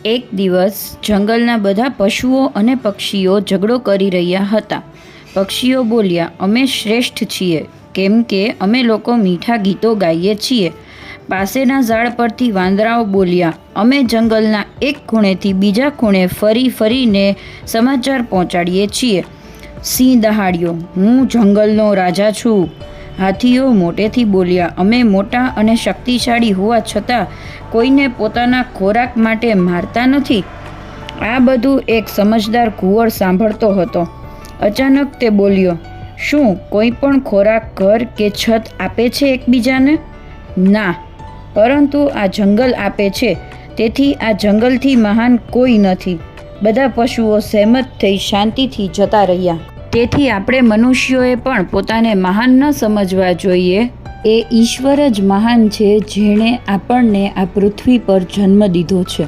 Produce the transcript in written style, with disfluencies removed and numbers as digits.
એક દિવસ જંગલના બધા પશુઓ અને પક્ષીઓ ઝઘડો કરી રહ્યા હતા. પક્ષીઓ બોલ્યા, અમે શ્રેષ્ઠ છીએ કેમ કે અમે લોકો મીઠા ગીતો ગાઈએ છીએ. પાસેના ઝાડ પરથી વાંદરાઓ બોલ્યા, અમે જંગલના એક ખૂણેથી બીજા ખૂણે ફરીને સમાચાર પહોંચાડીએ છીએ. સિંહ દહાડ્યો, હું જંગલનો રાજા છું. હાથીઓ મોટેથી બોલ્યા, અમે મોટા અને શક્તિશાળી હોવા છતાં કોઈને પોતાના ખોરાક માટે મારતા નથી. આ બધું એક સમજદાર કુંવર સાંભળતો હતો. અચાનક તે બોલ્યો, શું કોઈ પણ ખોરાક, ઘર કે છત આપે છે એકબીજાને? ના, પરંતુ આ જંગલ આપે છે. તેથી આ જંગલથી મહાન કોઈ નથી. બધા પશુઓ સહેમત થઈ શાંતિથી જતા રહ્યા. તેથી આપણે મનુષ્યોએ પણ પોતાને મહાન ન સમજવા જોઈએ. એ ઈશ્વર જ મહાન છે જેણે આપણને આ પૃથ્વી પર જન્મ દીધો છે.